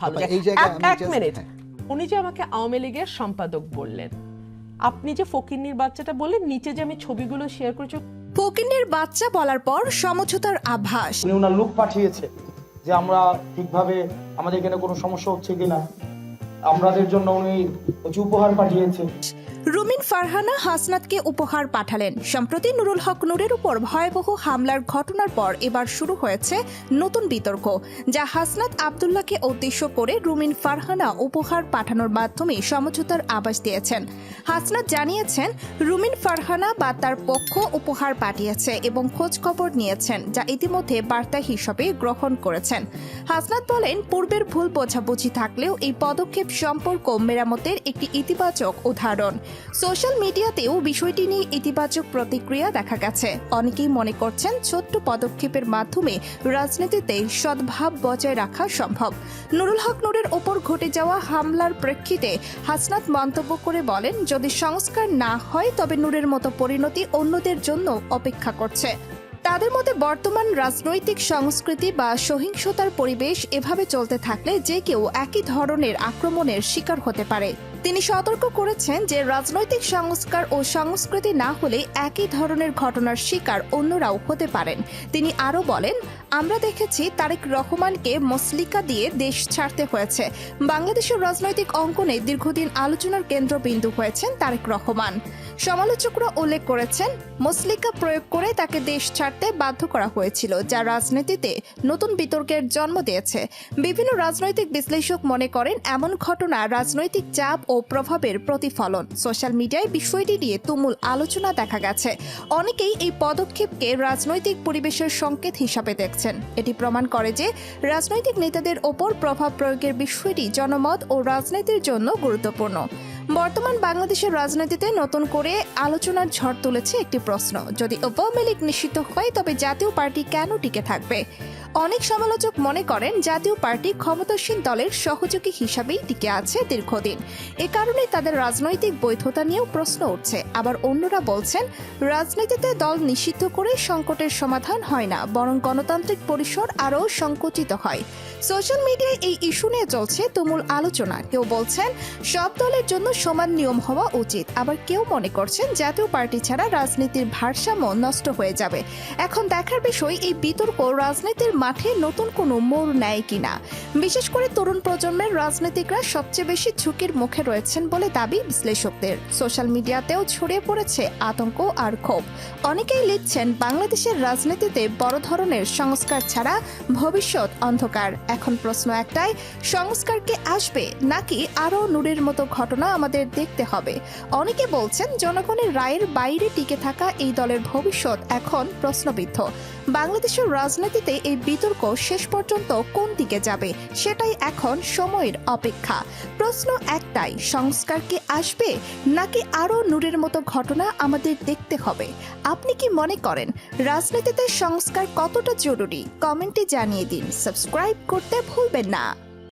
ভালো আবার যায়। এই জায়গায় আমি এক just- মিনিট, হ্যাঁ। উনি যে আমাকে আওয়ামী লীগের সম্পাদক বললেন, আপনি যে ফকিন্নির বাচ্চাটা বললেন, নিচে যে আমি ছবিগুলো শেয়ার করেছি, ফকিন্নির বাচ্চা বলার পর সমঝোতার আভাস। উনি ওনার লোক পাঠিয়েছে যে আমরা ঠিকভাবে আমাদের এখানে কোনো সমস্যা হচ্ছে কিনা, আমাদের জন্য উনি কিছু উপহার পাঠিয়েছে। রুমিন ফারহানা হাসনাতকে উপহার পাঠালেন। সম্প্রতি নুরুল হক নূরের উপর ভয়াবহ হামলার ঘটনার পর এবার শুরু হয়েছে নতুন বিতর্ক, যা হাসনাত আব্দুল্লাহকে উদ্দেশ্য করে রুমিন ফারহানা উপহার পাঠানোর মাধ্যমে সমঝোতার আভাস দিয়েছেন। হাসনাত জানিয়েছেন রুমিন ফারহানা বা তার পক্ষ উপহার পাঠিয়েছে এবং খোঁজ খবর নিয়েছেন, যা ইতিমধ্যে বার্তা হিসেবে গ্রহণ করেছেন। হাসনাত বলেন, পূর্বের ভুল বোঝাবুঝি থাকলেও এই পদক্ষেপ সম্পর্ক মেরামতের একটি ইতিবাচক উদাহরণ। সোশ্যাল মিডিয়াতেও বিষয়টি নিয়ে ইতিবাচক প্রতিক্রিয়া দেখা গেছে। অনেকেই মনে করছেন ছোট্ট পদক্ষেপের মাধ্যমে রাজনীতিতে সদ্ভাব বজায় রাখা সম্ভব। নুরুল হক নূরের ওপর ঘটে যাওয়া হামলার প্রেক্ষিতে হাসনাত মন্তব্য করে বলেন, যদি সংস্কার না হয় তবে নূরের মতো পরিণতি অন্যদের জন্য অপেক্ষা করছে। তাদের মতে বর্তমান রাজনৈতিক সংস্কৃতি বা সহিংসতার পরিবেশ এভাবে চলতে থাকলে যে কেউ একই ধরনের আক্রমণের শিকার হতে পারে। তিনি সতর্ক করেছেন যে রাজনৈতিক সংস্কার ও সংস্কৃতি না হলে একই ধরনের ঘটনার শিকার অন্যরাও হতে পারেন। তিনি আরও বলেন, আমরা দেখেছি তারেক রহমানকে মসলিকা দিয়ে দেশ ছাড়তে হয়েছে। বাংলাদেশের রাজনৈতিক অঙ্গনে দীর্ঘদিন আলোচনার কেন্দ্রবিন্দু হয়েছেন তারেক রহমান। সমালোচকরা উল্লেখ করেছেন, মসলিকা প্রয়োগ করে তাকে দেশ ছাড়তে বাধ্য করা হয়েছিল, যা রাজনীতিতে নতুন বিতর্কের জন্ম দিয়েছে। বিভিন্ন রাজনৈতিক বিশ্লেষক মনে করেন এমন ঘটনা রাজনৈতিক চাপ ও প্রভাবের প্রতিফলন। সোশ্যাল মিডিয়ায় বিষয়টি নিয়ে তুমুল আলোচনা দেখা গেছে। অনেকেই এই পদক্ষেপকে রাজনৈতিক পরিবেশের সংকেত হিসাবে দেখছেন। এটি প্রমাণ করে যে রাজনৈতিক নেতাদের ওপর প্রভাব প্রয়োগের বিষয়টি জনমত ও রাজনীতির জন্য গুরুত্বপূর্ণ। বর্তমান বাংলাদেশের রাজনীতিতে নতুন করে আলোচনার ঝড় তুলেছে একটি প্রশ্ন, যদি আওয়ামী লীগ নিষিদ্ধ হয় তবে জাতীয় পার্টি কেন টিকে থাকবে? অনেক সমালোচক মনে করেন জাতীয় পার্টি ক্ষমতাসীন দলের সহযোগী হিসাবেই টিকে আছে দীর্ঘদিন। এ কারণে তাদের রাজনৈতিক বৈধতা নিয়েও প্রশ্ন উঠছে। আবার অন্যরা বলছেন, রাজনীতিতে দল নিষিদ্ধ করে সংকটের সমাধান হয় না, বরং গণতান্ত্রিক পরিসর আরও সংকুচিত হয়। সোশ্যাল মিডিয়ায় এই ইস্যু নিয়ে চলছে তুমুল আলোচনা। কেউ বলছেন সব দলের জন্য সমান নিয়ম হওয়া উচিত, আবার কেউ মনে করছেন জাতীয় পার্টি ছাড়া রাজনীতির ভারসাম্য নষ্ট হয়ে যাবে। এখন দেখার বিষয় এই বিতর্ক রাজনীতির মাঠে নতুন কোনো মোড় নেয় কিনা। বিশেষ করে তরুণ প্রজন্মের রাজনীতিকরা সবচেয়ে বেশি ঝুঁকির মুখে রয়েছেন বলে দাবি বিশ্লেষকদের। সোশ্যাল মিডিয়াতেও ছড়িয়ে পড়েছে আতঙ্ক আর ক্ষোভ। অনেকেই লিখছেন, বাংলাদেশের রাজনীতিতে বড় ধরনের সংস্কার ছাড়া ভবিষ্যৎ অন্ধকার। এখন প্রশ্ন একটাই, সংস্কার কি আসবে নাকি আরও নূরের মতো ঘটনা আমাদের দেখতে হবে? অনেকে বলছেন জনগণের রায়ের বাইরে টিকে থাকা এই দলের ভবিষ্যৎ এখন প্রশ্নবিদ্ধ। বাংলাদেশের রাজনীতিতে এই বিতর্ক শেষ পর্যন্ত কোন দিকে যাবে সেটাই এখন সময়ের অপেক্ষা। প্রশ্ন একটাই, সংস্কার কি আসবে নাকি আরও নূরের মতো ঘটনা আমাদের দেখতে হবে? আপনি কি মনে করেন রাজনীতিতে সংস্কার কতটা জরুরি? কমেন্টে জানিয়ে দিন। সাবস্ক্রাইব করতে ভুলবেন না।